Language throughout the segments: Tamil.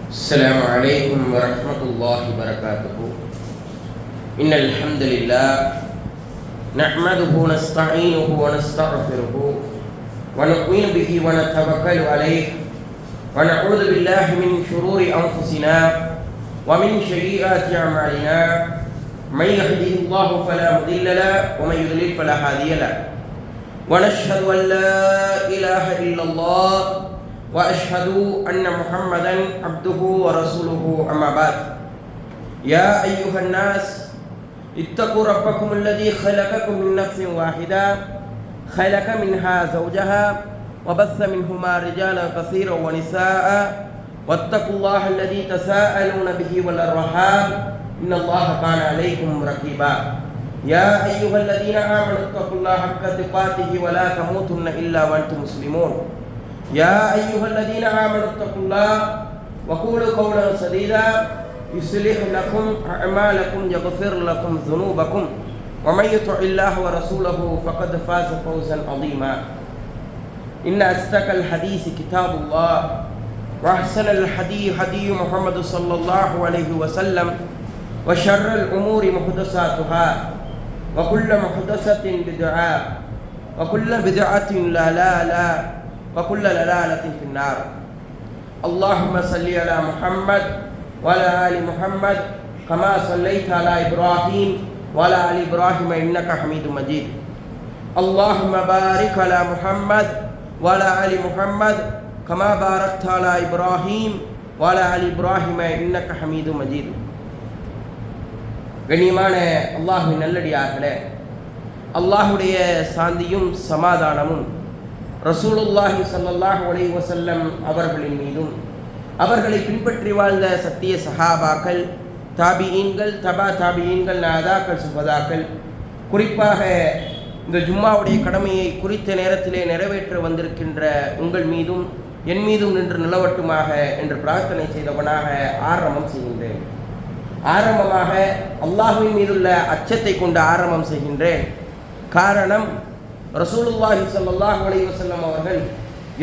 السلام عليكم ورحمة الله وبركاته. إن الحمد لله نحمده ونستعينه ونستغفره ونؤمن به ونتوكل عليه ونعوذ بالله من شرور أنفسنا ومن سيئات أعمالنا. من يهده الله فلا مضل له ومن يضلل فلا هادي له. ونشهد أن لا إله إلا الله وأشهد أن محمدا عبده ورسوله. أما بعد، يا أيها الناس اتقوا ربكم الذي خلقكم من نفس واحدة خلق منها زوجها وبث منهما رجالا كثيرا ونساء واتقوا الله الذي تساءلون به والأرحام إن الله كان عليكم رقيبا. يا أيها الذين آمنوا اتقوا الله حق تقاته ولا تموتن إلا وأنتم مسلمون. يا أيها الذين آمنوا اتقوا الله وقولوا قولا سديدا يصلح لكم أعمالكم يغفر لكم ذنوبكم ومن يطع الله ورسوله فقد فاز فوزا عظيما. إن أصدق الحديث كتاب الله وأحسن الحديث هدي محمد صلى الله عليه وسلم وشر الأمور محدثاتها وكل محدثة بدعة وكل بدعة ضلالة وكل ضلالة في النار. اللهم صل على محمد وعلى آل محمد كما صليت على إبراهيم وعلى آل إبراهيم إنك حميد مجيد. اللهم بارك على محمد وعلى آل محمد كما باركت على إبراهيم وعلى آل إبراهيم إنك حميد مجيد. கண்ணியமான அல்லாஹ்வின் நல்லடியார்களே, அல்லாஹ்வுடைய சாந்தியும் சமாதானமும் ரசூலுல்லாஹி ஸல்லல்லாஹு அலைஹி வஸல்லம் அவர்களின் மீதும் அவர்களை பின்பற்றி வாழ்ந்த சத்திய சஹாபாக்கள், தாபிஈன்கள், தபா தாபிஈன்கள், நாதாக்கள், சுஹதாக்கள், குறிப்பாக இந்த ஜும்மாவுடைய கடமையை குறித்த நேரத்திலே நிறைவேற்ற வந்திருக்கின்ற உங்கள் மீதும் என் மீதும் நின்று நிலவட்டுமாக என்று பிரார்த்தனை செய்தவனாக ஆரம்பம் செய்கின்றேன். ஆரம்பமாக அல்லாஹ்வின் மீதுள்ள அச்சத்தை கொண்டு ஆரம்பம் செய்கின்றேன். காரணம், ரசூலுல்லாஹி ஸல்லல்லாஹு அலைஹி வஸல்லம் அவர்கள்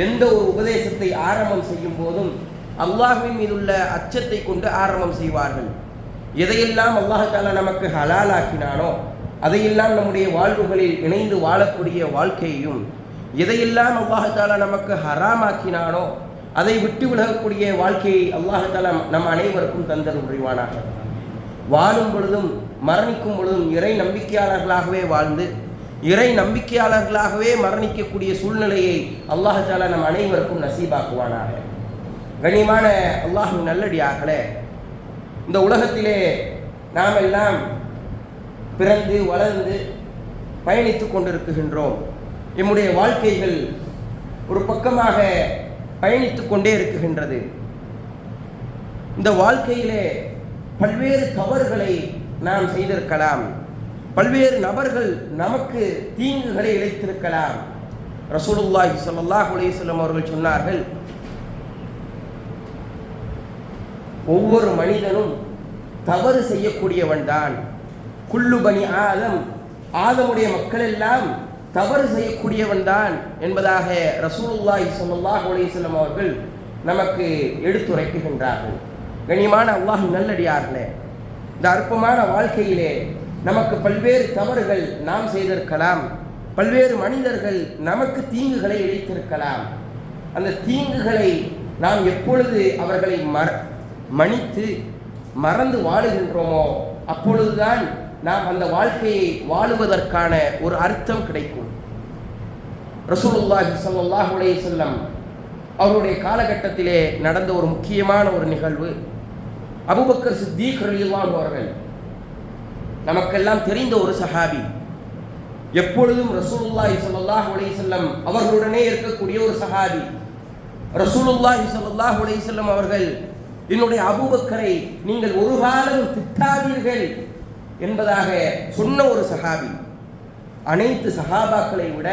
எந்த ஒரு உபதேசத்தை ஆரம்பம் செய்யும் போதும் அல்லாஹ்வின் மீதுள்ள அச்சத்தை கொண்டு ஆரம்பம் செய்வார்கள். எதையெல்லாம் அல்லாஹ் தஆலா நமக்கு ஹலாலாக்கினானோ அதையெல்லாம் நம்முடைய வாழ்வுகளில் இணைந்து வாழக்கூடிய வாழ்க்கையையும், எதையெல்லாம் அல்லாஹ் தஆலா நமக்கு ஹராமாக்கினானோ அதை விட்டு விலகக்கூடிய வாழ்க்கையை அல்லாஹ் தஆலா நம் அனைவருக்கும் தந்தருள் புரிவானாக. வாழும் பொழுதும் மரணிக்கும் பொழுதும் இறை நம்பிக்கையாளர்களாகவே வாழ்ந்து இறை நம்பிக்கையாளர்களாகவே மரணிக்கக்கூடிய சூழ்நிலையை அல்லாஹ் தஆலா நம் அனைவருக்கும் நசீபாக்குவானாக. கண்ணியமான அல்லாஹ்வின் நல்லடியார்களே, இந்த உலகத்திலே நாம் எல்லாம் பிறந்து வளர்ந்து பயணித்து கொண்டிருக்கின்றோம். நம்முடைய வாழ்க்கைகள் ஒரு பக்கமாக பயணித்து கொண்டே இருக்குகின்றது. இந்த வாழ்க்கையிலே பல்வேறு தவறுகளை நாம் செய்திருக்கலாம். பல்வேறு நபர்கள் நமக்கு தீங்குகளை இழைத்திருக்கலாம். ரசூலுல்லாஹி ஸல்லல்லாஹு அலைஹி வஸல்லம் அவர்கள் சொன்னார்கள், ஒவ்வொரு மனிதனும் தவறு செய்யக்கூடியவன் தான். குல்லு பனி ஆதம், ஆதமுடைய மக்கள் எல்லாம் தவறு செய்யக்கூடியவன் தான் என்பதாக ரசூலுல்லாஹி ஸல்லல்லாஹு அலைஹி வஸல்லம் அவர்கள் நமக்கு எடுத்துரைக்கின்றார்கள். கண்ணியமான அல்லாஹ்வின் நல்லடியார்களே, இந்த அற்பமான வாழ்க்கையிலே நமக்கு பல்வேறு தவறுகள் நாம் செய்திருக்கலாம். பல்வேறு மனிதர்கள் நமக்கு தீங்குகளை இழைத்திருக்கலாம். அந்த தீங்குகளை நாம் எப்பொழுது அவர்களை மன்னித்து மறந்து வாழுகின்றோமோ அப்பொழுதுதான் நாம் அந்த வாழ்க்கையை வாழுவதற்கான ஒரு அர்த்தம் கிடைக்கும். ரசூலுல்லாஹி ஸல்லல்லாஹு அலைஹி வஸல்லம் அவருடைய காலகட்டத்திலே நடந்த ஒரு முக்கியமான ஒரு நிகழ்வு, அபூபக்கர் சித்தீக் ரலியல்லாஹு அன்ஹு அவர்கள், நமக்கெல்லாம் தெரிந்த ஒரு சஹாபி, எப்பொழுதும் ரசூலுல்லாஹி ஸல்லல்லாஹு அலைஹி வஸல்லம் அவர்களுடனே இருக்கக்கூடிய ஒரு சஹாபி. ரசூலுல்லாஹி ஸல்லல்லாஹு அலைஹி வஸல்லம் அவர்கள், என்னுடைய அபூபக்கரை நீங்கள் ஒரு காலம் திட்டாதீர்கள் என்பதாக சொன்ன ஒரு சஹாபி. அனைத்து சஹாபாக்களை விட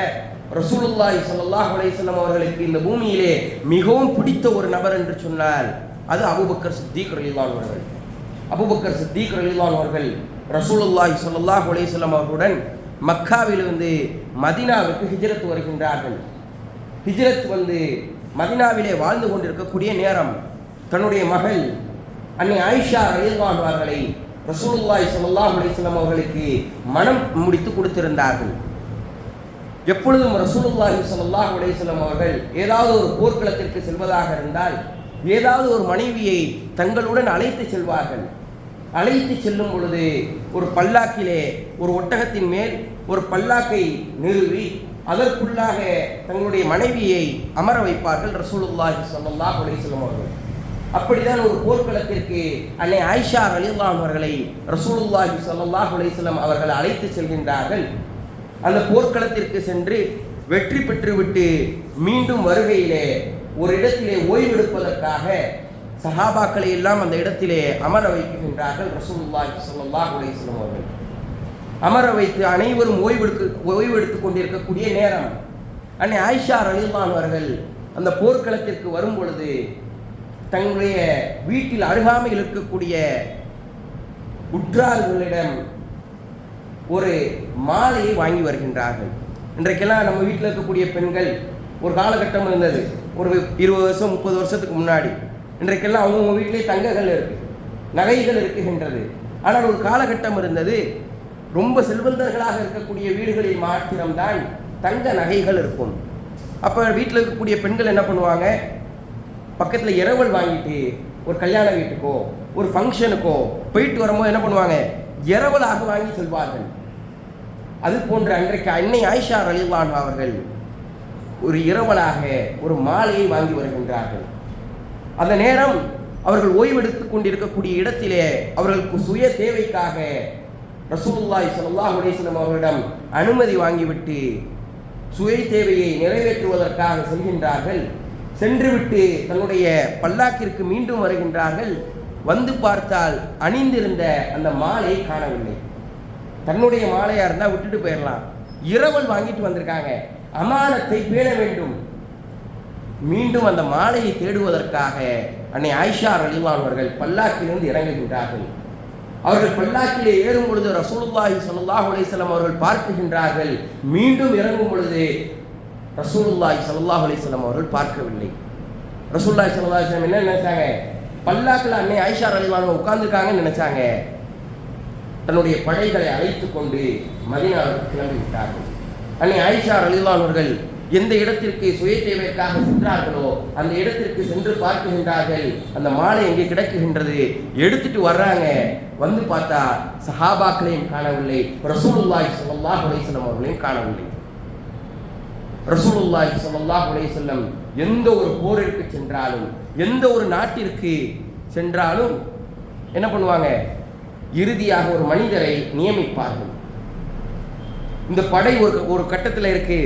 ரசூலுல்லாஹி ஸல்லல்லாஹு அலைஹி வஸல்லம் அவர்களுக்கு இந்த பூமியிலே மிகவும் பிடித்த ஒரு நபர் என்று சொன்னால் அது அபூபக்கர் சித்தீக் ரலியல்லாஹு அன்ஹு அவர்கள். அபூபக்கர் சித்தீக் ரலியல்லாஹு அன்ஹு அவர்கள் ரசூலுல்லாஹி ஸல்லல்லாஹு அலைஹி வஸல்லம் அவர்களுடன் மக்காவிலிருந்து மதீனாவுக்கு ஹிஜ்ரத் வருகின்றார்கள். ஹிஜ்ரத் வந்து மதீனாவிலே வாழ்ந்து கொண்டிருக்கக்கூடிய நேரம், தன்னுடைய மகள் அன்னை ஆயிஷா ரலியல்லாஹு அவர்களை ரசூலுல்லாஹி ஸல்லல்லாஹு அலைஹி வஸல்லம் அவர்களுக்கு மனம் முடித்து கொடுத்திருந்தார்கள். எப்பொழுதும் ரசூலுல்லாஹி ஸல்லல்லாஹு அலைஹி வஸல்லம் அவர்கள் ஏதாவது ஒரு போர்க்களத்திற்கு செல்வதாக இருந்தால் ஏதாவது ஒரு மனைவியை தங்களுடன் அழைத்து செல்வார்கள். அழைத்து செல்லும் பொழுது ஒரு பல்லாக்கிலே ஒரு ஒட்டகத்தின் மேல் ஒரு பல்லாக்கை நிறுவி அதற்குள்ளாக தங்களுடைய மனைவியை அமர வைப்பார்கள் ரசூலுல்லாஹி ஸல்லல்லாஹு அலைஹி வஸல்லம் அவர்கள். அப்படிதான் ஒரு போர்க்களத்திற்கு அன்னை ஆயிஷா ரலியல்லாஹு அவர்களை ரசூலுல்லாஹி ஸல்லல்லாஹு அலைஹி வஸல்லம் அவர்கள் அழைத்து செல்கின்றார்கள். அந்த போர்க்களத்திற்கு சென்று வெற்றி பெற்றுவிட்டு மீண்டும் வருகையிலே ஒரு இடத்திலே ஓய்வெடுப்பதற்காக சஹாபாக்களை எல்லாம் அந்த இடத்திலே அமர வைக்கின்றார்கள் ரசூலுல்லாஹி ஸல்லல்லாஹு அலைஹி வஸல்லம் அவர்கள். அமர வைத்து அனைவரும் ஓய்வெடுத்துக் கொண்டிருக்கக்கூடிய நேரம் அன்னை ஆயிஷா ரலியல்லாஹு அவர்கள் அந்த போர்க்களத்திற்கு வரும் பொழுது தங்களுடைய வீட்டில் அருகாமையில் இருக்கக்கூடிய உற்றார்களிடம் ஒரு மாலையை வாங்கி வருகின்றார்கள். இன்றைக்கெல்லாம் நம்ம வீட்டில் இருக்கக்கூடிய பெண்கள் ஒரு காலகட்டம் இருந்தது, ஒரு 20 வருஷம் 30 வருஷத்துக்கு முன்னாடி. இன்றைக்கெல்லாம் அவங்கவுங்க வீட்டிலே தங்கங்கள் இருக்கு, நகைகள் இருக்குகின்றது. ஆனால் ஒரு காலகட்டம் இருந்தது, ரொம்ப செல்வந்தர்களாக இருக்கக்கூடிய வீடுகளில் மாத்திரம்தான் தங்க நகைகள் இருக்கும். அப்போ வீட்டில் இருக்கக்கூடிய பெண்கள் என்ன பண்ணுவாங்க, பக்கத்தில் இரவல் வாங்கிட்டு ஒரு கல்யாண வீட்டுக்கோ ஒரு ஃபங்க்ஷனுக்கோ போயிட்டு வரும்போது என்ன பண்ணுவாங்க, இரவலாக வாங்கி செல்வார்கள். அது போன்ற அன்றைக்கு அன்னை ஆயிஷா ரலியல்லாஹு அவர்கள் ஒரு இரவலாக ஒரு மாலையை வாங்கி வருகின்றார்கள். அந்த நேரம் அவர்கள் ஓய்வெடுத்துக் கொண்டிருக்கக்கூடிய இடத்திலே அவர்களுக்கு சுய தேவைக்காக ரசூலுல்லாஹி ஸல்லல்லாஹு அலைஹி வஸல்லம் அவர்களிடம் அனுமதி வாங்கிவிட்டு சுய தேவையை நிறைவேற்றுவதற்காக செல்கின்றார்கள். சென்றுவிட்டு தன்னுடைய பல்லாக்கிற்கு மீண்டும் வருகின்றார்கள். வந்து பார்த்தால் அணிந்திருந்த அந்த மாலையை காணவில்லை. தன்னுடைய மாலையாக இருந்தால் விட்டுட்டு போயிடலாம், இரவல் வாங்கிட்டு வந்திருக்காங்க, அமானத்தை பேண வேண்டும். மீண்டும் அந்த மாலையை தேடுவதற்காக அன்னை ஆயிஷா ரலியல்லாஹு அவர்கள் பல்லாக்கிலிருந்து இறங்குகின்றார்கள். அவர்கள் பல்லாக்கிலே ஏறும் பொழுது ரசூலுல்லாஹி ஸல்லல்லாஹு அலைஹி வஸல்லம் அவர்கள் பார்க்கின்றார்கள். மீண்டும் இறங்கும் பொழுது ரசூலுல்லாஹி ஸல்லல்லாஹு அலைஹி வஸல்லம் அவர்கள் பார்க்கவில்லை. ரசூலுல்லாஹி ஸல்லல்லாஹு அலைஹி வஸல்லம் என்ன நினைச்சாங்க, பல்லாக்கில் அன்னை ஆயிஷா ரலியல்லாஹு உட்கார்ந்துருக்காங்கன்னு நினைச்சாங்க. தன்னுடைய படைகளை அழைத்து கொண்டு மதீனாவுக்கு கிளம்பி விட்டார்கள். அன்னை ஆயிஷா ரலியல்லாஹு அவர்கள் எந்த இடத்திற்கு சுய தேவைக்காக சென்றார்களோ அந்த இடத்திற்கு சென்று பார்க்கின்றார்கள். அந்த மாலை எங்கே கிடக்குகின்றது, எடுத்துட்டு வர்றாங்க. வந்து பார்த்தா சஹாபாக்களையும் காணவில்லை, ரசூலுல்லாஹி ஸல்லல்லாஹு அலைஹி வஸல்லம் அவர்களையும் காணவில்லை. ரசூலுல்லாஹி ஸல்லல்லாஹு அலைஹி வஸல்லம் எந்த ஒரு போரிற்கு சென்றாலும் எந்த ஒரு நாட்டிற்கு சென்றாலும் என்ன பண்ணுவாங்க, இறுதியாக ஒரு மனிதரை நியமிப்பார்கள். இந்த படை ஒரு கட்டத்தில் இருக்கு,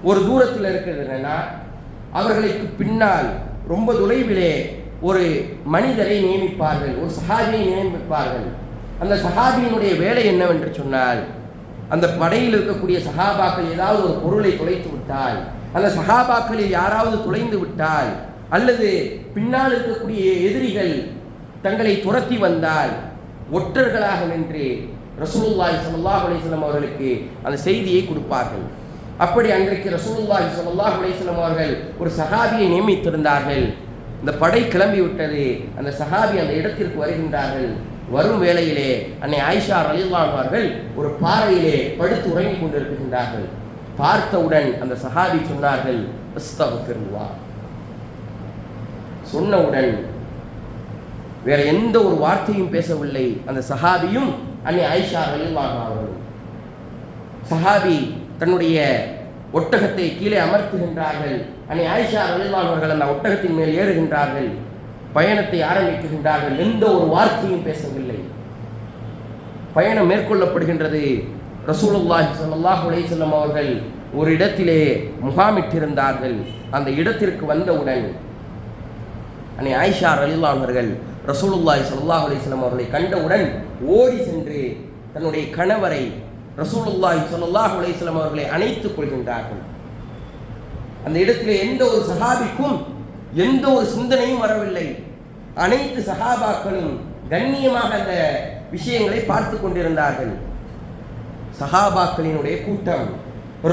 ஒரு தூரத்தில் இருக்கிறதுனா அவர்களுக்கு பின்னால் ரொம்ப தொலைவிலே ஒரு மனிதரை நியமிப்பார்கள், ஒரு சஹாபியை நியமிப்பார்கள். அந்த சஹாபியினுடைய வேலை என்னவென்று சொன்னால், அந்த படையில் இருக்கக்கூடிய சஹாபாக்கள் ஏதாவது ஒரு பொருளை தொலைத்து விட்டால், அந்த சஹாபாக்களில் யாராவது தொலைந்து விட்டால், அல்லது பின்னால் இருக்கக்கூடிய எதிரிகள் தங்களை துரத்தி வந்தால் ஒற்றர்களாக நின்று ரசூலுல்லாஹி ஸல்லல்லாஹு அலைஹி வஸல்லம் அவர்களுக்கு அந்த செய்தியை கொடுப்பார்கள். அப்படி அன்றைக்கு ரசூலுல்லாஹி ஸல்லல்லாஹு அலைஹி வஸல்லம் அவர்கள் ஒரு சஹாபியை நியமித்திருந்தார்கள். இந்த படை கிளம்பி விட்டது, அந்த சஹாபி அந்த இடத்திற்கு வருகின்றார்கள். வரும் வேளையிலே அன்னை ஆயிஷா ரலியல்லாஹு அவர்கள் ஒரு பாறையிலே படுத்து உறங்கிக் கொண்டிருக்கின்றார்கள். பார்த்தவுடன் அந்த சஹாபி சொன்னார்கள், அஸ்தக்ஃபிருல்லாஹ். சொன்னவுடன் வேற எந்த ஒரு வார்த்தையும் பேசவில்லை அந்த சஹாபியும் அன்னை ஆயிஷா ரலியல்லாஹு அவர்களும். சஹாபி தன்னுடைய ஒட்டகத்தை கீழே அமர்த்துகின்றார்கள். அன்னை ஆயிஷா ரலியல்லாஹு அவர்கள் அந்த ஒட்டகத்தின் மேல் ஏறுகின்றார்கள், பயணத்தை ஆரம்பிக்கின்றார்கள். எந்த ஒரு வார்த்தையும் பேசவில்லை. பயணம் மேற்கொள்ளப்படுகின்றது. ரசூலுல்லாஹி ஸல்லல்லாஹு அலைஹி வஸல்லம் அவர்கள் ஒரு இடத்திலே முகாமிட்டிருந்தார்கள். அந்த இடத்திற்கு வந்தவுடன் அன்னை ஆயிஷா ரலியல்லாஹு அவர்கள் ரசூலுல்லாஹி ஸல்லல்லாஹு அலைஹி வஸல்லம் அவர்களை கண்டவுடன் ஓடி சென்று தன்னுடைய கணவரை ரசூலுல்லாஹி ஸல்லல்லாஹு அலைஹி வஸல்லம் அவர்களை அணைத்துக் கொள்கின்றார்கள். அந்த இடத்திலே எந்த ஒரு சஹாபிக்கும் எந்த ஒரு சிந்தனையும் வரவில்லை. அனைத்து சஹாபாக்களும் கண்ணியமாக அந்த விஷயங்களை பார்த்து கொண்டிருந்தார்கள். சஹாபாக்களினுடைய கூட்டம்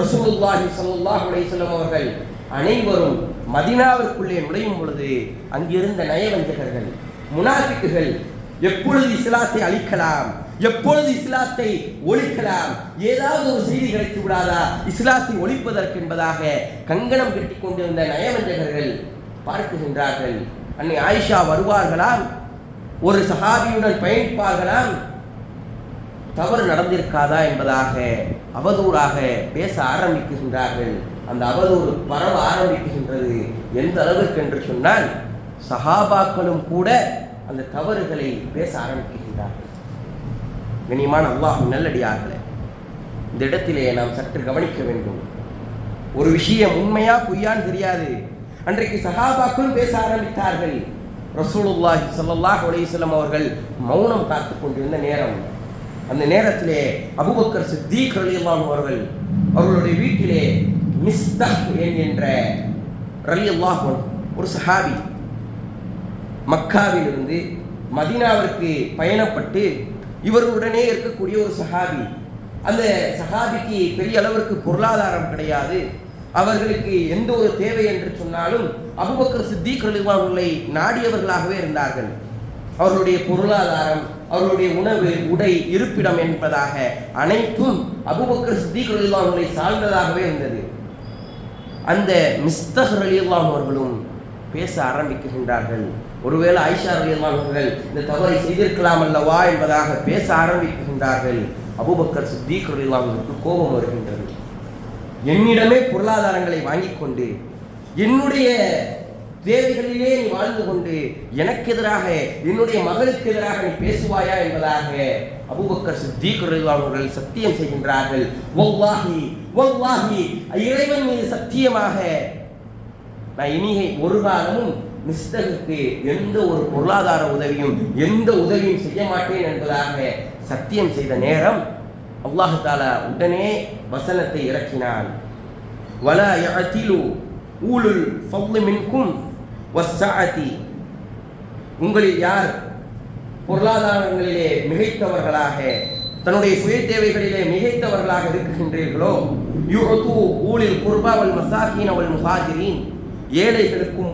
ரசூலுல்லாஹி ஸல்லல்லாஹு அலைஹி வஸல்லம் அவர்கள் அனைவரும் மதீனாவிற்குள்ளே நுழையும் பொழுது அங்கிருந்த நயவஞ்சகர்கள், முனாஃபிக்குகள் எப்பொழுது இஸ்லாத்தை அழிக்கலாம், எப்பொழுது இஸ்லாத்தை ஒழிக்கலாம், ஏதாவது ஒரு செய்தி கிடைத்து விடாதா இஸ்லாத்தை ஒழிப்பதற்கு என்பதாக கங்கணம் கட்டி கொண்டிருந்த நயவஞ்சகர்கள் பார்க்குகின்றார்கள். அன்னை ஆயிஷா வருவார்களாம், ஒரு சஹாபியுடன் பயணிப்பார்களாம், தவறு நடந்திருக்காதா என்பதாக அவதூறாக பேச ஆரம்பிக்கின்றார்கள். அந்த அவதூறு பரவ ஆரம்பிக்கின்றது. எந்த அளவிற்கு என்று சொன்னால் சஹாபாக்களும் கூட அந்த தவறுகளை பேச ஆரம்பிக்கின்றார்கள். கண்ணியமான அல்லாஹ்வின் நல்லடியார்களே, இந்த இடத்திலே நாம் சற்று கவனிக்க வேண்டும். ஒரு விஷயம் உண்மையா பொய்யான்னு தெரியாது. அன்றைக்கு சஹாபாக்களும் பேச ஆரம்பித்தார்கள். ரசூலுல்லாஹி ஸல்லல்லாஹு அலைஹி வஸல்லம் அவர்கள் மௌனம் காத்துக் கொண்டிருந்த நேரம். அந்த நேரத்திலே அபூபக்கர் சித்தீக் ரலியல்லாஹு அவர்கள் அவர்களுடைய வீட்டிலே மிஸ்தஹ் என்கின்ற ரலியல்லாஹு ஒரு சஹாபி மக்காவிலிருந்து மதீனாவிற்கு பயணப்பட்டு இவர்களுடனே இருக்கக்கூடிய ஒரு சஹாபி. அந்த சஹாபிக்கு பெரிய அளவிற்கு பொருளாதாரம் கிடையாது. அவர்களுக்கு எந்த ஒரு தேவை என்று சொன்னாலும் அபூபக்கர் சித்தீக் ரலியல்லாஹு அவர்களை நாடியவர்களாகவே இருந்தார்கள். அவர்களுடைய பொருளாதாரம், அவர்களுடைய உணவு, உடை, இருப்பிடம் என்பதாக அனைத்தும் அபூபக்கர் சித்தீக் ரலியல்லாஹு அவர்களை சார்ந்ததாகவே இருந்தது. அந்த மிஸ்தஹ் ரலியல்லாஹு அவர்களும் பேச ஆரம்பிக்கின்றார்கள். ஒருவேளை ஆயிஷா ரலியல்லாஹு அவர்கள் இந்த தவறை செய்திருக்கலாம் அல்லவா என்பதாக பேச ஆரம்பிக்கின்றார்கள். அபூபக்கர் சித்தீக் ரலியல்லாஹு அவர்களுக்கு கோபம் வருகின்றது. என்னிடமே பொருளாதாரங்களை வாங்கி கொண்டு என்னுடைய தேவைகளிலே நீ வாழ்ந்து கொண்டு எனக்கு எதிராக, என்னுடைய மகளுக்கு எதிராக நீ பேசுவாயா என்பதாக அபூபக்கர் சித்தீக் ரலியல்லாஹு அவர்கள் சத்தியம் செய்கின்றார்கள். வல்லாஹி வல்லாஹி, இறைவன் மீது சத்தியமாக நான் இனி ஒரு காலமும் மிஸ்தகுக்கு எந்த ஒரு பொருளாதார உதவியும் எந்த உதவியும் செய்ய மாட்டேன் என்பதாக சத்தியம் செய்த நேரம் அல்லாஹ் தஆலா உடனே வசனத்தை இறக்கினான். வலா யஅதிலு ஊலுல் ஃபضل மின்கும் வஸ்ஸஅதி, உங்களில் யார் பொருளாதாரங்களிலே மிகைத்தவர்களாக, தன்னுடைய சுய தேவைகளிலே மிகைத்தவர்களாக இருக்கின்றீர்களோ, யுஅது ஊலில் குர்பா வல் மசாகீன் வல் முஹாஜிரீன், ஏழைகளுக்கும்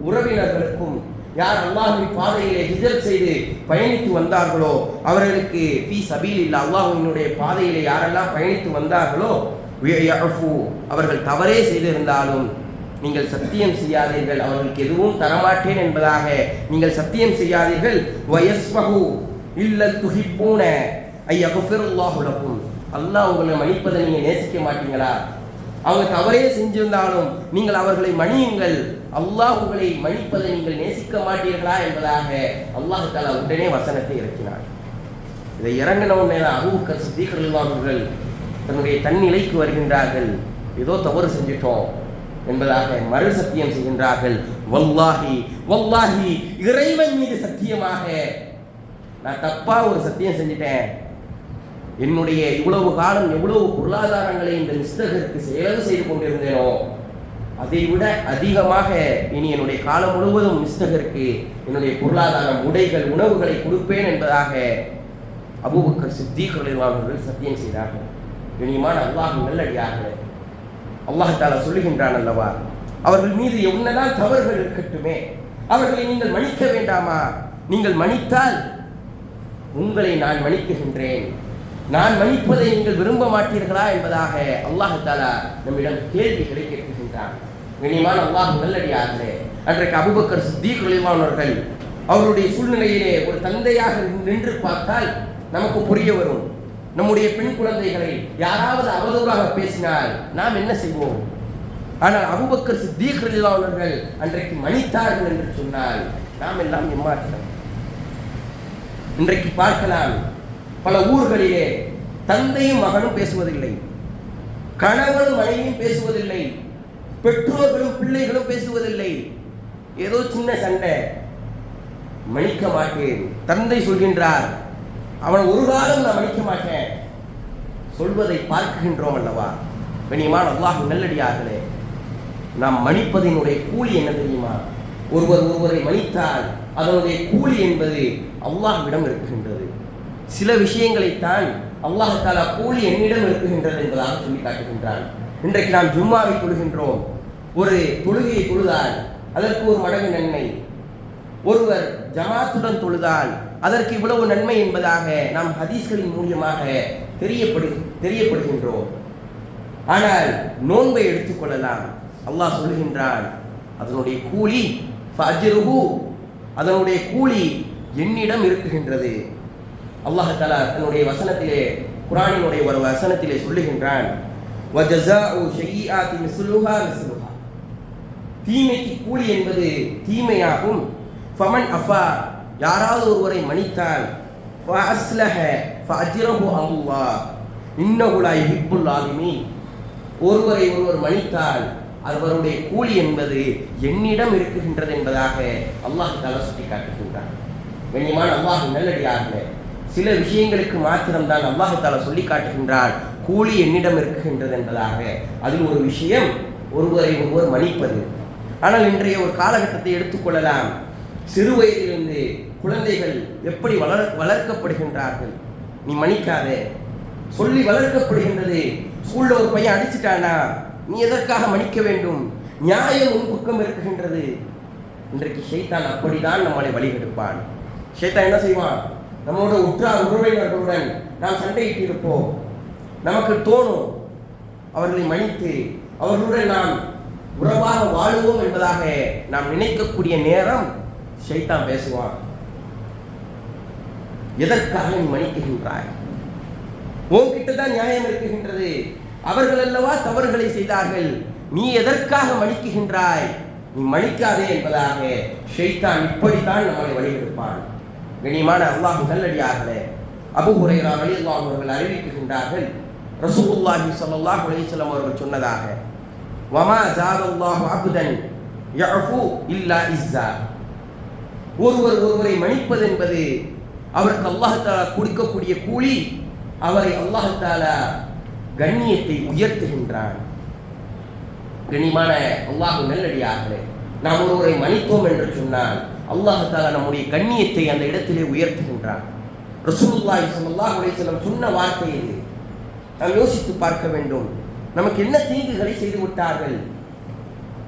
உறவினர்களுக்கும் யார் அல்லாஹ்வின் பாதையிலே ஹிஜ்ரத் செய்து பயணித்து வந்தார்களோ அவர்களுக்கு ஃபீ சபீலில்லாஹ், அல்லாஹ்வினுடைய பாதையிலே யாரெல்லாம் பயணித்து வந்தார்களோ, அவர்கள் தவறே செய்திருந்தாலும் நீங்கள் சத்தியம் செய்யாதீர்கள், அவர்களுக்கு எதுவும் தரமாட்டேன் என்பதாக நீங்கள் சத்தியம் செய்யாதீர்கள். வயஸ்பஹு இல்லல் துஹிப்பூன ஐயக்ஃபிருல்லாஹு லகும், அல்லாஹ் உங்களை மன்னிப்பதை நீங்கள் நேசிக்க மாட்டீங்களா? அவங்க தவறே செஞ்சிருந்தாலும் நீங்கள் அவர்களை மன்னியுங்கள், அல்லாஹ் உங்களை மன்னிப்பதை நீங்கள் நேசிக்க மாட்டீர்களா என்பதாக அல்லாஹ் தஆலா உடனே வசனத்தை இறக்கினார். இதை இறங்கின உடனே அபூபக்கர் சித்தீக் ரலியல்லாஹு அவர்கள் தன்னுடைய தன்னிலைக்கு வருகின்றார்கள். ஏதோ தவறு செஞ்சிட்டோம் என்பதாக மறு சத்தியம் செய்கின்றார்கள். வல்லாஹி வல்லாஹி, இறைவன் மீது சத்தியமாக நான் தப்பா ஒரு சத்தியம் செஞ்சிட்டேன். என்னுடைய இவ்வளவு காலம் எவ்வளவு பொருளாதாரங்களை இந்த மிஸ்தகருக்கு செலவு செய்து கொண்டிருந்தேனோ அதை விட அதிகமாக இனி என்னுடைய காலம் முழுவதும் மிஸ்தகருக்கு என்னுடைய பொருளாதாரம், உடைகள், உணவுகளை கொடுப்பேன் என்பதாக அபூபக்கர் சித்தீக் ரலியல்லாஹு அவர்கள் சத்தியம் செய்தார்கள். கண்ணியமான அல்லாஹ்வின் நல்லடியார்களே, அல்லாஹ் தஆலா சொல்லுகின்றான் அல்லவா, அவர்கள் மீது என்னதான் தவறுகள் இருக்கட்டுமே, அவர்களை நீங்கள் மன்னிக்க வேண்டாமா? நீங்கள் மன்னித்தால் உங்களை நான் மன்னிக்குகின்றேன். நான் மன்னிப்பதை நீங்கள் விரும்ப மாட்டீர்களா என்பதாக அல்லாஹ் தஆலா நம்மிடம் கேள்விகளை கேட்கின்றான். கண்ணியமான அல்லாஹ்வின் நல்லடியார்களே, அன்றைக்கு அபூபக்கர் சித்தீக் ரலியல்லாஹு அவர்கள் அவருடைய சூழ்நிலையிலே ஒரு தந்தையாக நின்று பார்த்தால் நமக்கு புரிய வரும். நம்முடைய பெண் குழந்தைகளை யாராவது அவதூறாக பேசினால் நாம் என்ன செய்வோம்? ஆனால் அபூபக்கர் சித்தீக் ரலியல்லாஹு அவர்கள் அன்றைக்கு மன்னித்தார்கள் என்று சொன்னால் நாம் எல்லாம் ஏமாற்றலாம். இன்றைக்கு பார்க்கலாம், பல ஊர்களிலே தந்தையும் மகனும் பேசுவதில்லை, கணவனும் மனைவியும் பேசுவதில்லை, பெற்றோர்களும் பிள்ளைகளும் பேசுவதில்லை. ஏதோ சின்ன சண்டை, மன்னிக்க மாட்டேன். தந்தை சொல்கின்றார், அவன் ஒரு காலம் நான் மன்னிக்க மாட்டேன் சொல்வதை பார்க்கின்றோம் அல்லவா? கண்ணியமான அல்லாஹ்வின் நல்லடியார்களே, நாம் மன்னிப்பதனுடைய கூலி என்ன தெரியுமா? ஒருவரை மன்னித்தால் அதனுடைய கூலி என்பது அல்லாஹ்விடம் இருக்குகின்றது. சில விஷயங்களைத்தான் அல்லாஹ் தஆலா கூலி என்னிடம் இருக்குகின்றது என்பதாக சொல்லி காட்டுகின்றான். இன்றைக்கு நாம் ஜும்மாவை தொழுகின்றோம். ஒரு தொழுகையை தொழுதால் அதற்கு ஒரு மடங்கு நன்மை, ஒருவர் ஜமாத்துடன் தொழுதால் அதற்கு இவ்வளவு நன்மை என்பதாக நாம் ஹதீஸ்களின் மூலியமாக தெரியப்படுகின்றோம். ஆனால் நோன்பை எடுத்துக்கொள்ளலாம். அல்லாஹ் சொல்லுகின்றான், அதனுடைய கூலி ஃபஅஜ்ருஹு, அதனுடைய கூலி என்னிடம் இருக்குகின்றது. அல்லாஹ் தஆலா தன்னுடைய வசனத்திலே, குர்ஆனினுடைய ஒரு வசனத்திலே சொல்லுகின்றான், வஜஸாஉ ஷைஆத்தி மிஸ்லுஹா மிஸ்லுஹா, தீமைக்கு கூலி என்பது தீமையாகும். ஃபமன் அஃபா, யாராவது ஒருவரை மன்னித்தால், ஃபஅஸ்லஹ ஃபஅஜ்ருஹு அல்லாஹ் இன்னஹு லா யுஹிப்புல் ஸாலிமீன், ஒருவரை ஒருவர் மன்னித்தால் அவருடைய கூலி என்பது என்னிடம் இருக்குகின்றது என்பதாக அல்லாஹ் தஆலா சுட்டி காட்டுகின்றான். கண்ணியமான அல்லாஹ் நல்லடியார்களே, சில விஷயங்களுக்கு மாத்திரம்தான் அல்லாஹ் தஆலா சொல்லி காட்டுகின்றான் கூலி என்னிடம் இருக்குகின்றது என்பதாக. அதில் ஒரு விஷயம் ஒருவரை ஒருவர் மன்னிப்பது. ஆனால் இன்றைய ஒரு காலகட்டத்தை எடுத்துக்கொள்ளலாம். சிறு வயதிலிருந்து குழந்தைகள் எப்படி வளர்க்கப்படுகின்றார்கள். நீ மன்னிக்காதே சொல்லி வளர்க்கப்படுகின்றது. ஸ்கூல்ல ஒரு பையன் அடிச்சுட்டானா நீ எதற்காக மன்னிக்க வேண்டும், நியாயம் உன் பக்கம் இருக்குகின்றது. இன்றைக்கு ஷைத்தான் அப்படிதான் நம்மளை வழிகெடுப்பான். ஷைத்தான் என்ன செய்வான், நம்மளோட உற்றார் உறவினர்களுடன் நாம் சண்டையிட்டு இருப்போம், நமக்கு தோணும் அவர்களை மன்னித்து அவர்களுடன் நாம் உறவாக வாழுவோம் என்பதாக நாம் நினைக்கக்கூடிய நேரம் ஷைத்தான் பேசுவான், எதற்காக நீ மன்னிக்குகின்றாய், உன்கிட்ட தான் நியாயம் இருக்குகின்றது, அவர்கள் அல்லவா தவறுகளை செய்தார்கள், நீ எதற்காக மன்னிக்குகின்றாய், நீ மன்னிக்காதே என்பதாக ஷைத்தான் இப்படித்தான் நம்மளை வழிகெடுப்பான். கண்ணியமான அல்லாஹ் நல்லடியார்களே, அபூ ஹுரைரா ரலியல்லாஹு அன்ஹு அவர்கள் அறிவிக்கின்றார்கள், ரசூலுல்லாஹி ஸல்லல்லாஹு அலைஹி வஸல்லம் அவர்கள் சொன்னதாக, வமா ஜாதல்லாஹு அப்தன் யஃபு இல்லா இஸ்ஸா, ஒருவரை மன்னிப்பது என்பது அவருக்கு அல்லாஹ் தஆலா கொடுக்கக்கூடிய கூலி, அவரை அல்லாஹ் தஆலா கண்ணியத்தை உயர்த்துகின்றான். கண்ணியமான அல்லாஹ் நல்லடியார்களே, நாம் ஒருவரை மன்னித்தோம் என்று சொன்னால் அல்லாஹ் தஆலா நம்முடைய கண்ணியத்தை அந்த இடத்திலே உயர்த்துகின்றான். ரசூலுல்லாஹி ஸல்லல்லாஹு அலைஹி வஸல்லம் சொன்ன வார்த்தை இது. நாம் யோசித்து பார்க்க வேண்டும், நமக்கு என்ன தீங்குகளை செய்து விட்டார்கள்,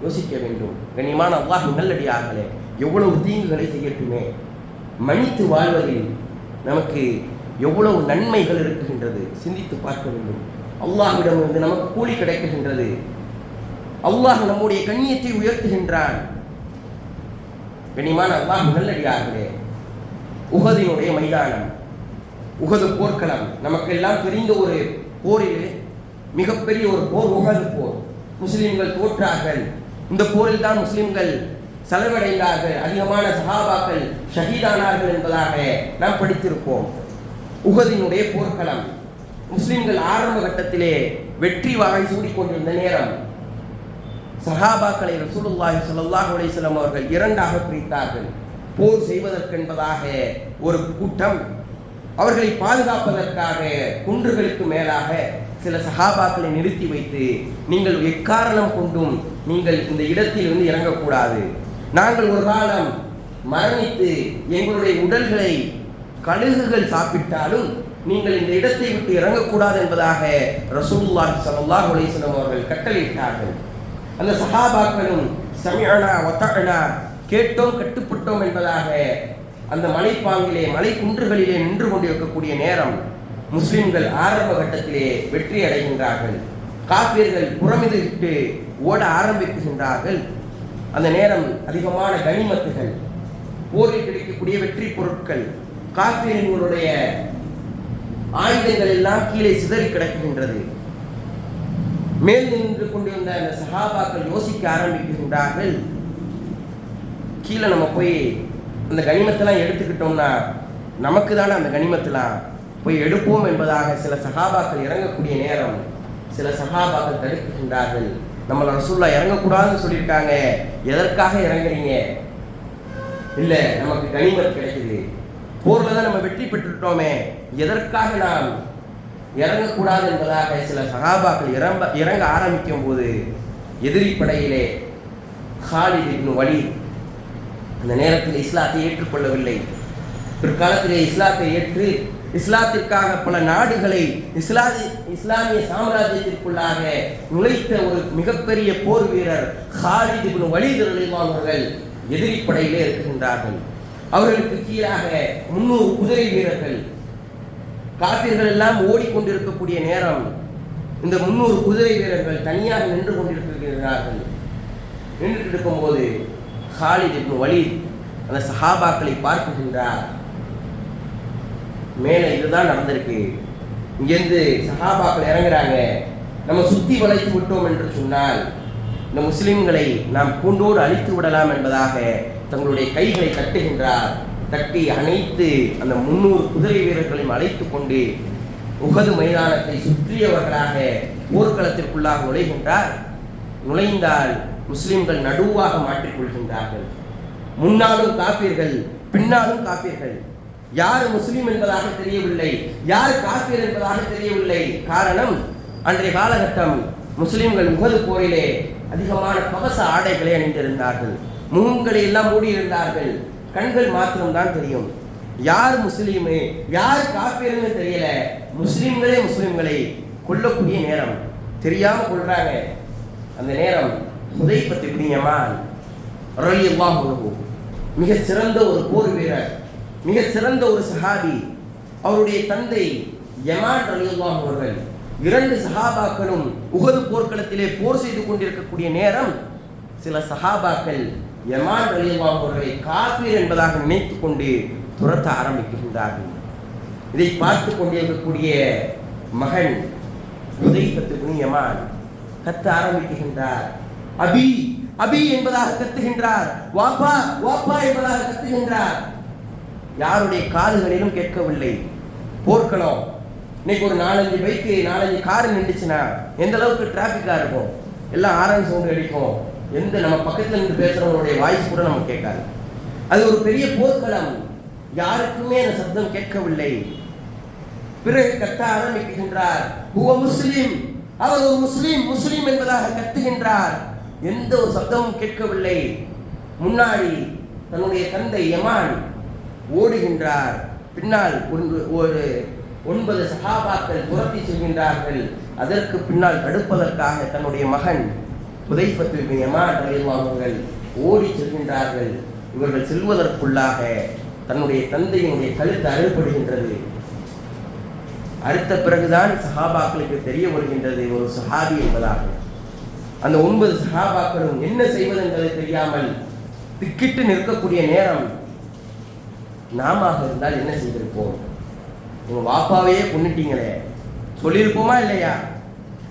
யோசிக்க வேண்டும். கண்ணியமான அல்லாஹ் நல்லடியார்களே, எவ்வளவு தீங்குகளை செய்யட்டுமே, மன்னித்து வாழ்வதில் நமக்கு எவ்வளவு நன்மைகள் இருக்குகின்றது, சிந்தித்து பார்க்க வேண்டும். அல்லாஹ்விடம் இருந்து நமக்கு கூலி கிடைக்குகின்றது. அல்லாஹ் நம்முடைய கண்ணியத்தை உயர்த்துகின்றான். கண்ணியமான அல்லாஹ் நல்லடியார்களே, உஹதினுடைய மைதானம், உஹது போர்க்களம், நமக்கெல்லாம் தெரிந்த ஒரு போரில் மிகப்பெரிய ஒரு போர் உஹது போர். முஸ்லிம்கள் தோற்றார்கள். இந்த போரில் தான் முஸ்லிம்கள் செலவடைந்தார்கள், அதிகமான சஹாபாக்கள் ஷஹீதானார்கள் என்பதாக நாம் படித்திருப்போம். உஹதினுடைய போர்க்களம், முஸ்லிம்கள் ஆரம்ப கட்டத்திலே வெற்றி வாகை சூடிக்கொண்டிருந்த நேரம், சஹாபாக்களை ரசூலுல்லாஹி ஸல்லல்லாஹு அலைஹி வஸல்லம் அவர்கள் இரண்டாக பிரித்தார்கள். போர் செய்வதற்கென்பதாக ஒரு கூட்டம், அவர்களை பாதுகாப்பதற்காக குன்றுகளுக்கு மேலாக சில சஹாபாக்களை நிறுத்தி வைத்து, நீங்கள் எக்காரணம் கொண்டும் நீங்கள் இந்த இடத்தில் இருந்து இறங்கக்கூடாது, நாங்கள் ஒரு காலம் மரணித்து எங்களுடைய உடல்களை கழுகுகள் சாப்பிட்டாலும் நீங்கள் இந்த இடத்தை விட்டு இறங்கக்கூடாது என்பதாக ரசூலுல்லாஹி ஸல்லல்லாஹு அலைஹி வஸல்லம் அவர்கள் கட்டளையிட்டார்கள். அந்த சஹாபாக்களும் சமிஅனா வதஅனா, கேட்டோம் கட்டுப்பட்டோம் என்பதாக அந்த மலைப்பாங்கிலே மலை குன்றுகளிலே நின்று கொண்டிருக்கக்கூடிய நேரம், முஸ்லிம்கள் ஆரம்ப கட்டத்திலே வெற்றி அடைகின்றார்கள். காஃபிர்கள் புறமிதிட்டு ஓட ஆரம்பிக்கின்றார்கள். அந்த நேரம் அதிகமான கனிமத்துகள், போரில் கிடைக்கக்கூடிய வெற்றி பொருட்கள், காஃபிர்களுடைய ஆயுதங்கள் எல்லாம் கீழே சிதறி கிடக்குகின்றது. மேல் நின்று கொண்டிருந்த அந்த சஹாபாக்கள் யோசிக்க ஆரம்பிக்கின்றார்கள், கீழே நம்ம போய் அந்த கனிமத்தெல்லாம் எடுத்துக்கிட்டோம்னா நமக்கு தானே அந்த கனிமத்தெல்லாம் போய் எடுப்போம் என்பதாக சில சஹாபாக்கள் இறங்கக்கூடிய நேரம், சில சஹாபாக்கள் தடுக்குகின்றார்கள். நம்மளை ரசூலுல்லாஹ் இறங்கக்கூடாதுன்னு சொல்லியிருக்காங்க, எதற்காக இறங்குறீங்க, இல்லை நமக்கு கனிமத் கிடைக்குது, போரில் தான் நம்ம வெற்றி பெற்றுட்டோமே, எதற்காக நாம் இறங்கக்கூடாது என்பதாக சில சஹாபாக்கள் இறங்க ஆரம்பிக்கும் போது, எதிரி படையிலே ஹாலித் இப்னு வலீத் அந்த நேரத்தில் இஸ்லாத்தை ஏற்றுக்கொள்ளவில்லை. பிற்காலத்திலே இஸ்லாத்தை ஏற்று இஸ்லாத்திற்காக பல நாடுகளை இஸ்லாமிய சாம்ராஜ்யத்திற்குள்ளாக நுழைத்த ஒரு மிகப்பெரிய போர் வீரர் ஹாலித் இப்னு வலீத் ரலியல்லாஹு அன்ஹு அவர்கள் எதிரிப்படையிலே இருக்குகின்றார்கள். அவர்களுக்கு கீழாக 300 குதிரை வீரர்கள். காபிர்கள் எல்லாம் ஓடிக்கொண்டிருக்கக்கூடிய நேரம் இந்த 300 குதிரை வீரர்கள் தனியாக நின்று கொண்டிருக்கிறார்கள். நின்று இருக்கும்போது ஹாலித் இப்னு வலீத் அந்த சஹாபாக்களை பார்க்குகின்றார். மேலே இதுதான் நடந்திருக்கு, இங்கேருந்து சஹாபாக்கள் இறங்குறாங்க, நம்ம சுத்தி வளைத்து விட்டோம் என்று சொன்னால் இந்த முஸ்லிம்களை நாம் கூண்டோடு அழித்து விடலாம் என்பதாக தங்களுடைய கைகளை தட்டுகின்றார். தட்டி அனைத்து அந்த 300 குதிரை வீரர்களையும் அழைத்து கொண்டு உஹது மைதானத்தை சுற்றியவர்களாக போர்க்களத்திற்குள்ளாக நுழைகின்றார். நுழைந்தால் முஸ்லிம்கள் நடுவாக மாற்றிக்கொள்கின்றார்கள். முன்னாலும் காபீர்கள், பின்னாலும் காபீர்கள். யார் முஸ்லிம் என்பதாக தெரியவில்லை, யார் காபீர் என்பதாக தெரியவில்லை. காரணம், அன்றைய காலகட்டம் முஸ்லிம்கள் உஹது போரிலே அதிகமான கவச ஆடைகளை அணிந்திருந்தார்கள். முகங்களை எல்லாம் மூடியிருந்தார்கள். கண்கள் மாத்திரம்தான் தெரியும். யார் முஸ்லீமு யார் காபீர்னு தெரியல. முஸ்லிம்களை கொல்லக்கூடிய நேரம், தெரியாம கொள்றாங்க. அந்த நேரம் ஹுதைஃபத் இப்னு யமான் ரலியல்லாஹு அன்ஹு மிக சிறந்த ஒரு போர் வீரர், மிக சிறந்த ஒரு சஹாபி. அவருடைய தந்தை யமான் ரலியல்லாஹு அன்ஹு அவர்கள் 2 சஹாபாக்களும் உஹது போர்க்களத்திலே போர் செய்து கொண்டிருக்கக்கூடிய நேரம் சில சஹாபாக்கள் யமான் ரலியல்லாஹு அன்ஹு அவர்களை காஃபிர் என்பதாக நினைத்துக் கொண்டு துரத்த ஆரம்பிக்கின்றார்கள். இதை பார்த்து கொண்டிருக்கக்கூடிய மகன் ஹுதைஃபத் இப்னு யமான் கத்த ஆரம்பிக்கின்றார். அபி அபி என்பதாக கத்துகின்றார். வாப்பா வாப்பா என்பதாக கத்துகின்றார். யாருடைய காதுகளிலும் கேட்கவில்லை. போர்க்களம் இன்னைக்கு ஒரு 4-5 பைக்கு 4-5 கார் நின்றுச்சுன்னா எந்த அளவுக்கு டிராஃபிக்காக இருக்கும். எல்லாம் ஆரன் சவுண்ட் அடிக்கும். எந்த நம்ம பக்கத்தில் இருந்து பேசுறவங்களுடைய வாய்ஸ் கூட நமக்கு கேட்காது. அது ஒரு பெரிய போர்க்களம். யாருக்குமே அந்த சப்தம் கேட்கவில்லை. பிறகு கத்த ஆரம்பிக்கின்றார். ஹுவ முஸ்லிம், அவர் ஒரு முஸ்லிம், முஸ்லிம் என்பதாக கத்துகின்றார். எந்த ஒரு சப்தமும் கேட்கவில்லை. முன்னாடி தன்னுடைய தந்தை யமான் ஓடுகின்றார். பின்னால் ஒரு 9 சஹாபாக்கள் துரத்தி செல்கின்றார்கள். அதற்கு பின்னால் தடுப்பதற்காக தன்னுடைய மகன் ஹுதைஃபத் இப்னு யமான் ரலியல்லாஹு அன்ஹு அவர்கள் ஓடி செல்கின்றார்கள். இவர்கள் செல்வதற்குள்ளாக தன்னுடைய தந்தையினுடைய கழுத்து அறுபடுகின்றது. அறுத்த பிறகுதான் சஹாபாக்களுக்கு தெரிய வருகின்றது ஒரு சஹாபி என்பதாக. அந்த 9 சஹாபாக்களும் என்ன செய்வது என்பதை தெரியாமல் திக்கிட்டு நிற்கக்கூடிய நேரம், நாம இருந்தால் என்ன செய்திருப்போம்? உங்க வாப்பாவையே கொன்னுட்டீங்களே சொல்லியிருப்போமா இல்லையா?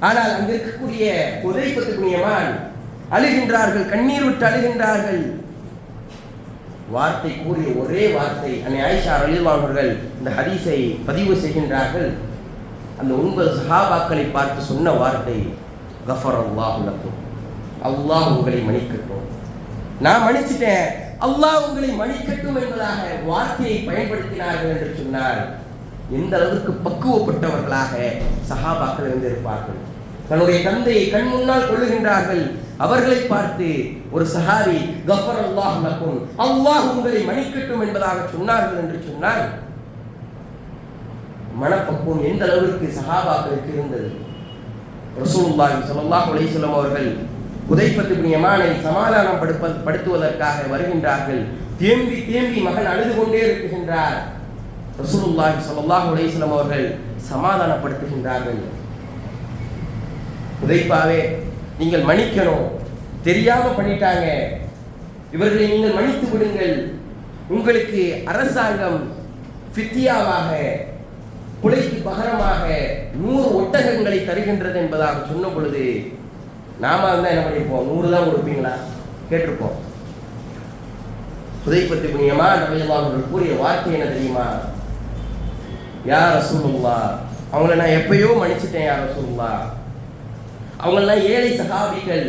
ஆனால் அங்கு இருக்கக்கூடிய ஹுதைஃபத் இப்னு யமான் அழுகின்றார்கள், கண்ணீர் விட்டு அழுகின்றார்கள். வார்த்தை கூறிய ஒரே வார்த்தை, அன்னை ஆயிஷா ரலியல்லாஹு அன்ஹா அவர்கள் இந்த ஹதீஸை பதிவு செய்கின்றார்கள். அந்த 9 சஹாபாக்களை பார்த்து சொன்ன வார்த்தை, கஃபரல்லாஹு லக்கும், அல்லாஹ் உங்களை மன்னிக்கட்டும். நான் மன்னிச்சிட்டேன், அல்லாஹ் உங்களை மன்னிக்கட்டும் என்பதாக வார்த்தையை பயன்படுத்தினார்கள் என்று சொன்னார். எந்த அளவுக்கு பக்குவப்பட்டவர்களாக சஹாபாக்கள் இருந்திருப்பார்கள். தன்னுடைய தந்தையை கண் முன்னால் கொள்ளுகின்றார்கள். அவர்களை பார்த்து ஒரு சஹாபி கஃபரல்லாஹு லக்கும், அல்லாஹ் உங்களை மன்னிக்கட்டும் என்பதாக சொன்னார்கள் என்று சொன்னால் மனப்பக்குவம் எந்த அளவுக்கு சஹாபாக்களுக்கு இருந்தது. ரசூலுல்லாஹி ஸல்லல்லாஹு அலைஹி வஸல்லம் அவர்கள் ஹுதைஃபத் இப்னு யமானை சமாதானம் படுத்துவதற்காக வருகின்றார்கள். தேம்பி தேம்பி மகன் அழுது கொண்டே இருக்கின்றார். ரசூலுல்லாஹி ஸல்லல்லாஹு அலைஹி வஸல்லம் அவர்கள் சமாதானப்படுத்துகின்றார்கள். ஹுதைஃபாவே, நீங்கள் மன்னிக்கணும், தெரியாம பண்ணிட்டாங்க, இவர்களை நீங்கள் மன்னித்து விடுங்கள். உங்களுக்கு அரசாங்கம் ஃபித்யாவாக, கொலைக்கு பகரமாக 100 ஒட்டகங்களை தருகின்றது என்பதாக சொன்ன பொழுது நாம இருந்தா என்ன பண்ணிருப்போம்? 100 தான் கொடுப்பீங்களா கேட்டிருப்போம். ஹுதைஃபத் இப்னு யமான் ரலியல்லாஹு அன்ஹு கூறிய வார்த்தை என்ன தெரியுமா? யா ரசூலுல்லாஹ், அவங்கள நான் எப்பயோ மன்னிச்சிட்டேன் யா ரசூலுல்லாஹ். அவங்களெல்லாம் ஏழை சஹாபிகள்,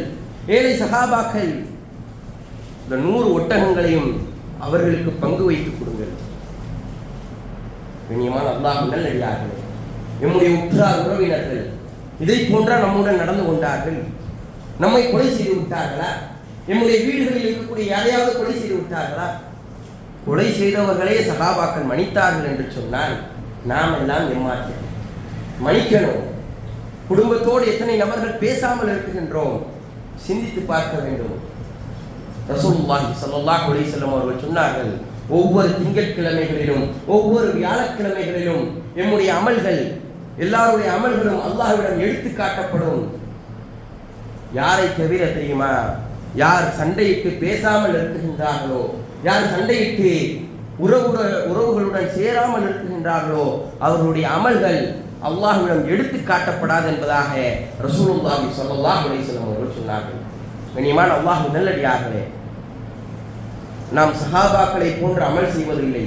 ஏழை சஹாபாக்கள். இந்த 100 ஒட்டகங்களையும் அவர்களுக்கு பங்கு வைத்துக் கொடுங்கள். கண்ணியமான அல்லாஹ்வின் நல்லடியார்களே, நம்முடைய உற்றார் உறவினர்கள் இதை போன்றா நம்முடன் நடந்து கொண்டார்கள். நம்மை கொலை செய்து விட்டார்களா? நம்முடைய வீடுகளில் இருக்கக்கூடிய யாரையாவது கொலை செய்து விட்டார்களா? கொலை செய்தவர்களே சஹாபாக்கள் மன்னித்தார்கள் என்று சொன்னால் நாம் எல்லாம் ஏமாற்றோம். மன்னிக்கணும். குடும்பத்தோடு எத்தனை நபர்கள் பேசாமல் இருக்குகின்றோம், சிந்தித்து பார்க்க வேண்டும். ரசூலுல்லாஹி ஸல்லல்லாஹு அலைஹி வஸல்லம் அவர்கள் சொன்னார்கள், ஒவ்வொரு திங்கட்கிழமைகளிலும் ஒவ்வொரு வியாழக்கிழமைகளிலும் நம்முடைய அமல்கள், எல்லாருடைய அமல்களும் அல்லாஹ்விடம் எடுத்து காட்டப்படும். யாரை தவிர தெரியுமா? யார் சண்டையிட்டு பேசாமல் இருக்குகின்றார்களோ, யார் சண்டையிட்டு உறவுகளுடன் சேராமல் இருக்குகின்றார்களோ அவர்களுடைய அமல்கள் அல்லாஹ்விடம் எடுத்து காட்டப்படாது என்பதாக ரசூலுல்லாஹி ஸல்லல்லாஹு அலைஹி வஸல்லம் அவர்கள் சொன்னார்கள். கண்ணியமான அல்லாஹ் நல்லடியார்களே, நாம் சஹாபாக்களை போன்று அமல் செய்வதில்லை,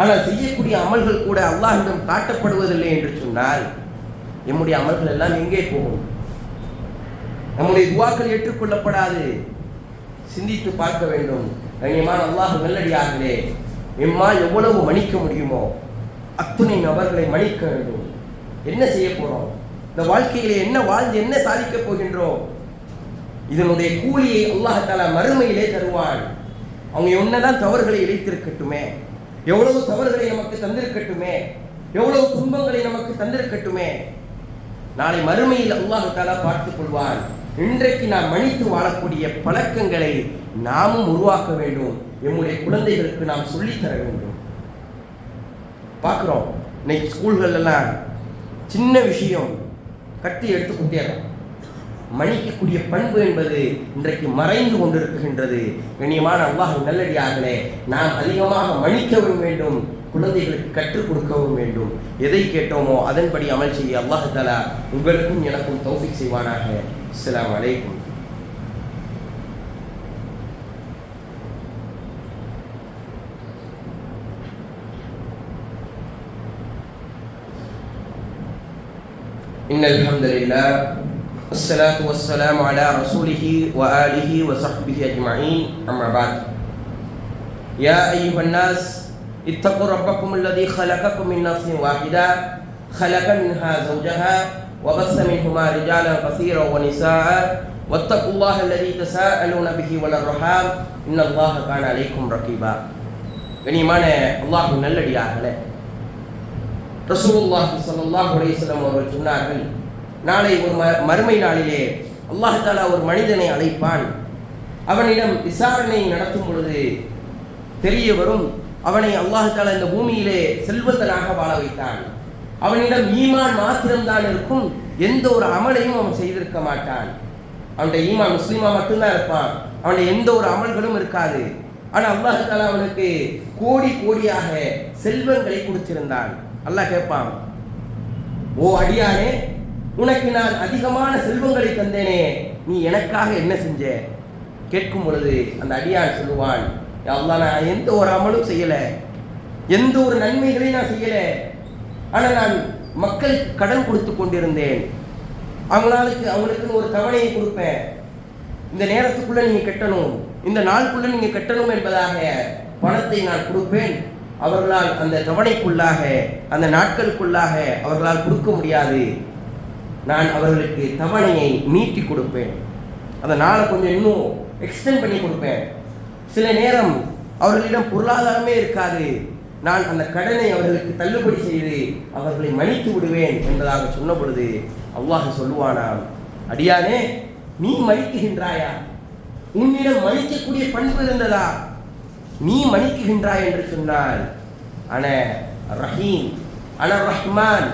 ஆனால் செய்யக்கூடிய அமல்கள் கூட அல்லாஹ்விடம் காட்டப்படுவதில்லை என்று சொன்னால் நம்முடைய அமல்கள் எல்லாம் எங்கே போகும்? நம்முடைய துஆக்கள் ஏற்றுக்கொள்ளப்படாது. சிந்தித்து பார்க்க வேண்டும். கண்ணியமான அல்லாஹ் நல்லடியார்களே, எம்மால் எவ்வளவு மன்னிக்க முடியுமோ அத்துணை நபர்களை மன்னிக்க வேண்டும். என்ன செய்ய போறோம்? இந்த வாழ்க்கையிலே என்ன வாழ்ந்து என்ன சாதிக்க போகின்றோம்? இதனுடைய கூலியை அல்லாஹ் தஆலா மறுமையிலே தருவான். அவங்க என்னதான் தவறுகளை இழைத்திருக்கட்டுமே, எவ்வளவு தவறுகளை நமக்கு தந்திருக்கட்டுமே, எவ்வளவு துன்பங்களை நமக்கு தந்திருக்கட்டுமே, நாளை மறுமையில் அல்லாஹ் தஆலா பார்த்துக் கொள்வான். இன்றைக்கு நாம் மன்னித்து வாழக்கூடிய பழக்கங்களை நாமும் உருவாக்க வேண்டும். நம்முடைய குழந்தைகளுக்கு நாம் சொல்லித்தர வேண்டும். பார்க்குறோம், இன்னைக்கு ஸ்கூல்கள் எல்லாம் சின்ன விஷயம் கட்டி எடுத்து குட்டிடுறோம். மன்னிக்கக்கூடிய பண்பு என்பது இன்றைக்கு மறைந்து கொண்டிருக்கின்றது. கண்ணியமான அல்லாஹ் நல்லடியார்களே, நாம் அதிகமாக மன்னிக்கவும் வேண்டும், குழந்தைகளுக்கு கற்றுக் கொடுக்கவும் வேண்டும். எதை கேட்டோமோ அதன்படி அமல் செய்ய அல்லாஹ் தஆலா உங்களுக்கும் எனக்கும் தௌஃபீக் செய்வானாக. அஸ்ஸலாமு அலைக்கும். إن الحمد لله والصلاة والسلام على رسوله وآله وصحبه أجمعين أما بعد يا أيها الناس اتقوا ربكم الذي خلقكم من نفس واحدة خلق منها زوجها وبث منهما رجالا كثيرا ونساء واتقوا الله الذي تساءلون به والأرحام إن الله كان عليكم رقيبا. கண்ணியமான அல்லாஹ் நல்லடியார்களே, ரசூலுல்லாஹி ஸல்லல்லாஹு அலைஹி வஸல்லம் அவர்கள் சொன்னார்கள், நாளை ஒரு மறுமை நாளிலே அல்லாஹ் தஆலா ஒரு மனிதனை அழைப்பான். அவனிடம் விசாரணை நடத்தும் பொழுது தெரிய வரும், அவனை அல்லாஹ் தஆலா இந்த பூமியிலே செல்வந்தனாக வாழ வைத்தான். அவனிடம் ஈமான் மாத்திரம்தான் இருக்கும், எந்த ஒரு அமலையும் அவன் செய்திருக்க மாட்டான். அவனுடைய ஈமான் முஸ்லீமா மட்டும்தான் இருப்பான், அவனுடைய எந்த ஒரு அமல்களும் இருக்காது. ஆனால் அல்லாஹ் தஆலா அவனுக்கு கோடி கோடியாக செல்வங்களை கொடுத்திருந்தான். அல்லாஹ் கேட்பான், ஓ அடியானே, உனக்கு நான் அதிகமான செல்வங்களை தந்தேனே, நீ எனக்காக என்ன செஞ்ச? கேட்கும் பொழுது அந்த அடியான் சொல்லுவான், யா அல்லாஹ், நான் எந்த ஒரு அமலும் செய்யலை, எந்த ஒரு நன்மைகளையும் நான் செய்யலை, ஆனால் நான் மக்களுக்கு கடன் கொடுத்து கொண்டிருந்தேன். அவங்களுக்குன்னு ஒரு தவணையை கொடுப்பேன், இந்த நேரத்துக்குள்ளே நீங்கள் கட்டணும், இந்த நாளுக்குள்ளே நீங்கள் கட்டணும் என்பதாக பணத்தை நான் கொடுப்பேன். அவர்களால் அந்த தவணைக்குள்ளாக, அந்த நாட்களுக்குள்ளாக அவர்களால் கொடுக்க முடியாது. நான் அவர்களுக்கு தவணையை நீட்டி கொடுப்பேன், அந்த நாளை கொஞ்சம் இன்னும் எக்ஸ்டெண்ட் பண்ணி கொடுப்பேன். சில நேரம் அவர்களிடம் பொருளாதாரமே இருக்காது, நான் அந்த கடனை அவர்களுக்கு தள்ளுபடி செய்து அவர்களை மன்னித்து விடுவேன் என்பதாக சொன்ன பொழுது அல்லாஹ் சொல்லுவானாம், அடியானே, நீ மன்னிக்குகின்றாயா? உன்னிடம் மன்னிக்கக்கூடிய பண்பு இருந்ததா? நீ மன்னிக்குகின்றாய் என்று சொன்னால், அன ரஹீம் அன ரஹ்மான்,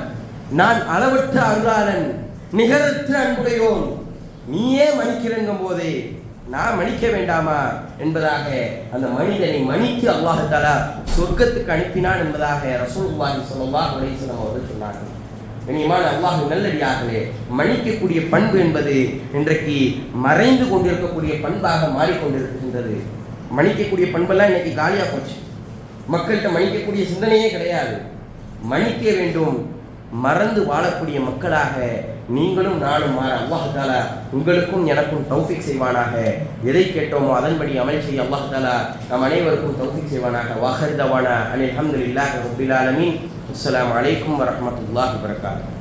நான் அளவற்ற அருளாளன், நிகரற்ற அன்புடையோன், நீயே மன்னிக்கிறங்கும் போதே நான் மன்னிக்க வேண்டாமா என்பதாக அந்த மனிதனை மன்னித்து அல்லாஹ் தஆலா சொர்க்கத்துக்கு அனுப்பினான் என்பதாக ரசூலுல்லாஹி ஸல்லல்லாஹு அலைஹி வஸல்லம் அவர்கள் சொன்னார்கள். கண்ணியமான அல்லாஹ் நல்லடியார்களே, மன்னிக்கக்கூடிய பண்பு என்பது இன்றைக்கு மறைந்து கொண்டிருக்கக்கூடிய பண்பாக மாறிக்கொண்டிருக்கின்றது. மன்னிக்கக்கூடிய பண்பெல்லாம் இன்னைக்கு காலியாக போச்சு. மக்கள்கிட்ட மன்னிக்கக்கூடிய சிந்தனையே கிடையாது. மன்னிக்க வேண்டும், மறந்து வாழக்கூடிய மக்களாக நீங்களும் நானும் மாற அல்லாஹ் தஆலா உங்களுக்கும் எனக்கும் தௌஃபீக் செய்வானாக. எதை கேட்டோமோ அதன்படி அமல் செய்ய அல்லாஹ் தஆலா நம் அனைவருக்கும் தௌஃபீக் செய்வானாக. வாஹிர் தவானா அல்ஹம்துலில்லாஹி ரப்பில் ஆலமீன். அஸ்ஸலாமு அலைக்கும் வரஹ்மத்துல்லாஹி வபரகாத்துஹு.